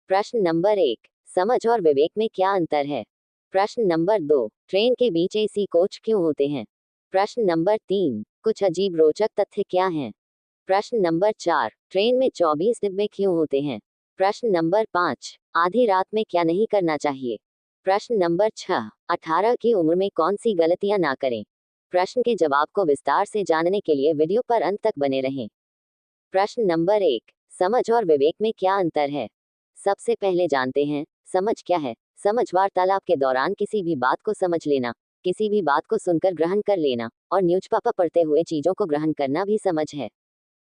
प्रश्न नंबर 1, समझ और विवेक में क्या अंतर है? प्रश्न नंबर 2, ट्रेन के बीच एसी कोच क्यों होते हैं? प्रश्न नंबर 3, कुछ अजीब रोचक तथ्य क्या हैं? प्रश्न नंबर 4, ट्रेन में 24 डिब्बे क्यों होते हैं? प्रश्न नंबर 5, आधी रात में क्या नहीं करना चाहिए? प्रश्न नंबर 6, 18 की उम्र में कौन सी गलतियां ना करें? प्रश्न के जवाब को विस्तार से जानने के लिए वीडियो पर अंत तक बने रहें। प्रश्न नंबर 1, समझ और विवेक में क्या अंतर है? सबसे पहले जानते हैं, समझ क्या है? समझ वार्तालाप के दौरान किसी भी बात को समझ लेना, किसी भी बात को सुनकर ग्रहण कर लेना और न्यूज़पेपर पढ़ते हुए चीजों को ग्रहण करना भी समझ है।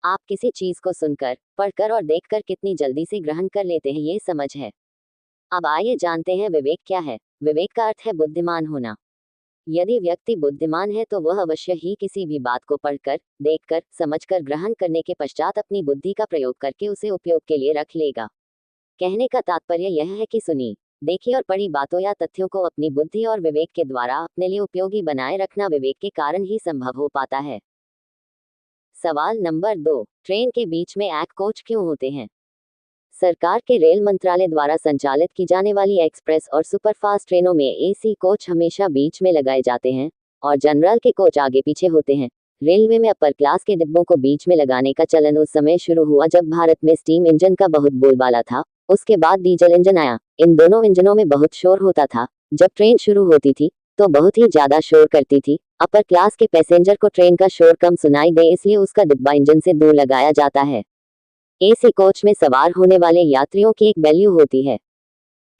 आप किसी चीज को सुनकर, पढ़कर और देखकर कितनी जल्दी से ग्रहण कर लेते हैं, ये समझ है। अब आइए जानते हैं विवेक क्या है। विवेक का अर्थ है बुद्धिमान होना। यदि व्यक्ति बुद्धिमान है तो वह अवश्य ही किसी भी बात को पढ़कर, देखकर, समझकर ग्रहण करने के पश्चात अपनी बुद्धि का प्रयोग करके उसे उपयोग के लिए रख लेगा। कहने का तात्पर्य यह है कि सुनी, देखी और पढ़ी बातों या तथ्यों को अपनी बुद्धि और विवेक के द्वारा अपने लिए उपयोगी बनाए रखना विवेक के कारण ही संभव हो पाता है। सवाल नंबर 2, ट्रेन के बीच में एक कोच क्यों होते हैं? सरकार के रेल मंत्रालय द्वारा संचालित की जाने वाली एक्सप्रेस और सुपरफास्ट ट्रेनों में एसी कोच हमेशा बीच में लगाए जाते हैं और जनरल के कोच आगे पीछे होते हैं। रेलवे में अपर क्लास के डिब्बों को बीच में लगाने का चलन उस समय शुरू हुआ जब भारत में स्टीम इंजन का बहुत बोलबाला था। उसके बाद डीजल इंजन आया। इन दोनों इंजनों में बहुत शोर होता था। जब ट्रेन शुरू होती थी तो बहुत ही ज्यादा शोर करती थी। अपर क्लास के पैसेंजर को ट्रेन का शोर कम सुनाई दे, इसलिए उसका डिब्बा इंजन से दूर लगाया जाता है। एसी कोच में सवार होने वाले यात्रियों की एक वैल्यू होती है।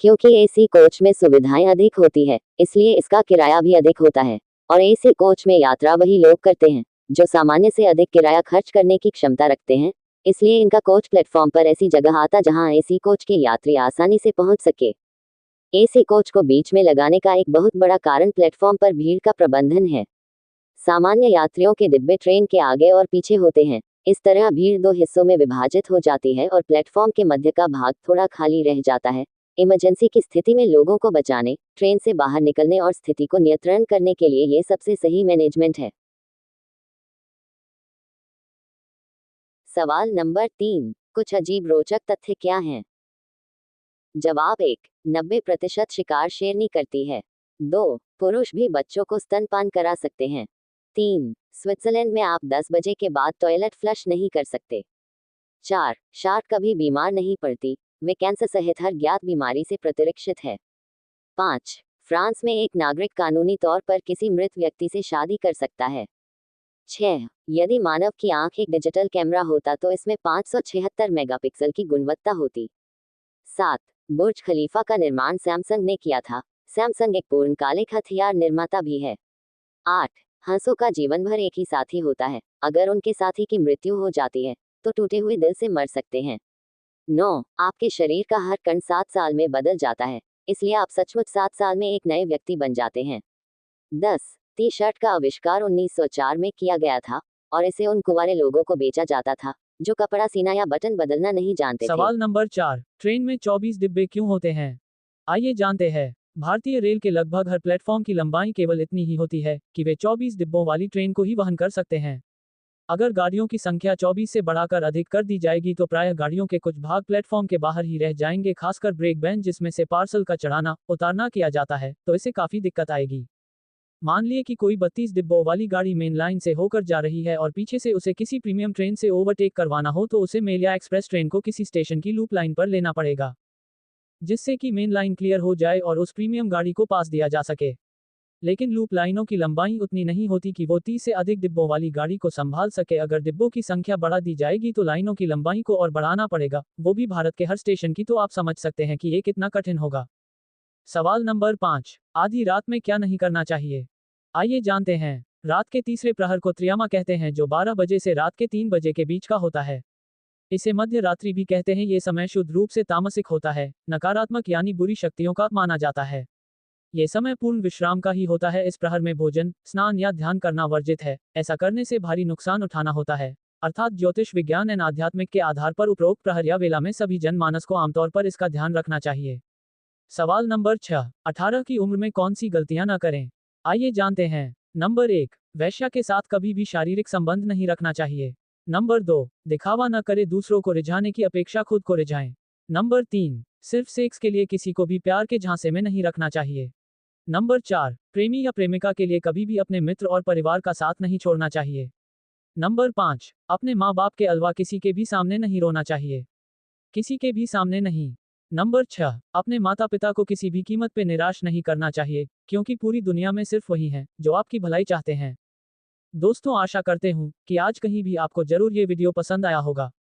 क्योंकि एसी कोच में सुविधाएं अधिक होती है, इसलिए इसका किराया भी अधिक होता है और एसी कोच में यात्रा वही लोग करते हैं जो सामान्य से अधिक किराया खर्च करने की क्षमता रखते हैं। इसलिए इनका कोच प्लेटफॉर्म पर ऐसी जगह आता जहां एसी कोच के यात्री आसानी से पहुंच सके। एसी कोच को बीच में लगाने का एक बहुत बड़ा कारण प्लेटफॉर्म पर भीड़ का प्रबंधन है। सामान्य यात्रियों के डिब्बे ट्रेन के आगे और पीछे होते हैं। इस तरह भीड़ दो हिस्सों में विभाजित हो जाती है और प्लेटफॉर्म के मध्य का भाग थोड़ा खाली रह जाता है। इमरजेंसी की स्थिति में लोगों को बचाने, ट्रेन से बाहर निकलने और स्थिति को नियंत्रण करने के लिए ये सबसे सही मैनेजमेंट है। सवाल नंबर 3, कुछ अजीब रोचक तथ्य क्या हैं? जवाब 1, 90% शिकार शेरनी करती है। 2, पुरुष भी बच्चों को स्तनपान करा सकते हैं। 3, स्विट्जरलैंड में आप 10 बजे के बाद टॉयलेट फ्लश नहीं कर सकते। 4, शार्क कभी बीमार नहीं पड़ती, वे कैंसर सहित हर ज्ञात बीमारी से प्रतिरक्षित है। 5, फ्रांस में एक नागरिक कानूनी तौर पर किसी मृत व्यक्ति से शादी कर सकता है। 6, यदि मानव की आंख एक डिजिटल कैमरा होता तो इसमें 576 मेगापिक्सल की गुणवत्ता होती। 7, बुर्ज खलीफा का निर्माण सैमसंग ने किया था। सैमसंग एक पूर्णकालिक हथियार निर्माता भी है। 8, हंसों का जीवन भर एक ही साथी होता है। अगर उनके साथी की मृत्यु हो जाती है तो टूटे हुए दिल से मर सकते हैं। 9, आपके शरीर का हर कण 7 साल में बदल जाता है, इसलिए आप सचमुच 7 साल में एक नए व्यक्ति बन जाते हैं। 10, टी शर्ट का आविष्कार 1904 में किया गया था और इसे उन कुंवारे लोगों को बेचा जाता था जो कपड़ा सीना या बटन बदलना नहीं जानते थे। सवाल नंबर 4, ट्रेन में 24 डिब्बे क्यों होते हैं? आइए जानते हैं। भारतीय रेल के लगभग हर प्लेटफॉर्म की लंबाई केवल इतनी ही होती है कि वे 24 डिब्बों वाली ट्रेन को ही वहन कर सकते हैं। अगर गाड़ियों की संख्या 24 से बढ़ाकर अधिक कर दी जाएगी तो प्रायः गाड़ियों के कुछ भाग प्लेटफॉर्म के बाहर ही रह जाएंगे, खासकर ब्रेक बेंच जिसमें से पार्सल का चढ़ाना उतारना किया जाता है, तो इसे काफी दिक्कत आएगी। मान लिए कि कोई 32 डिब्बों वाली गाड़ी मेन लाइन से होकर जा रही है और पीछे से उसे किसी प्रीमियम ट्रेन से ओवरटेक करवाना हो तो उसे मेल या एक्सप्रेस ट्रेन को किसी स्टेशन की लूप लाइन पर लेना पड़ेगा, जिससे कि मेन लाइन क्लियर हो जाए और उस प्रीमियम गाड़ी को पास दिया जा सके। लेकिन लूप लाइनों की लंबाई उतनी नहीं होती कि वो 30 से अधिक डिब्बों वाली गाड़ी को संभाल सके। अगर डिब्बों की संख्या बढ़ा दी जाएगी तो लाइनों की लंबाई को और बढ़ाना पड़ेगा, वो भी भारत के हर स्टेशन की, तो आप समझ सकते हैं कि ये कितना कठिन होगा। सवाल नंबर 5, आधी रात में क्या नहीं करना चाहिए? आइए जानते हैं। रात के तीसरे प्रहर को त्रियामा कहते हैं, जो 12 बजे से रात के 3 बजे के बीच का होता है। इसे मध्य रात्रि भी कहते हैं। ये समय शुद्ध रूप से तामसिक होता है, नकारात्मक यानी बुरी शक्तियों का माना जाता है। ये समय पूर्ण विश्राम का ही होता है। इस प्रहर में भोजन, स्नान या ध्यान करना वर्जित है। ऐसा करने से भारी नुकसान उठाना होता है। अर्थात ज्योतिष विज्ञान एवं आध्यात्मिक के आधार पर उपरोक्त प्रहर या वेला में सभी जनमानस को आमतौर पर इसका ध्यान रखना चाहिए। सवाल नंबर 6, 18 की उम्र में कौन सी गलतियां न करें? आइए जानते हैं। नंबर 1, वेश्या के साथ कभी भी शारीरिक संबंध नहीं रखना चाहिए। नंबर 2, दिखावा न करे, दूसरों को रिझाने की अपेक्षा खुद को रिझाएं। नंबर 3, सिर्फ सेक्स के लिए किसी को भी प्यार के झांसे में नहीं रखना चाहिए। नंबर 4, प्रेमी या प्रेमिका के लिए कभी भी अपने मित्र और परिवार का साथ नहीं छोड़ना चाहिए। नंबर 5, अपने माँ बाप के अलावा किसी के भी सामने नहीं रोना चाहिए। किसी के भी सामने नहीं। नंबर 6, अपने माता पिता को किसी भी कीमत पे निराश नहीं करना चाहिए, क्योंकि पूरी दुनिया में सिर्फ वही हैं जो आपकी भलाई चाहते हैं। दोस्तों, आशा करते हूँ कि आज कहीं भी आपको जरूर ये वीडियो पसंद आया होगा।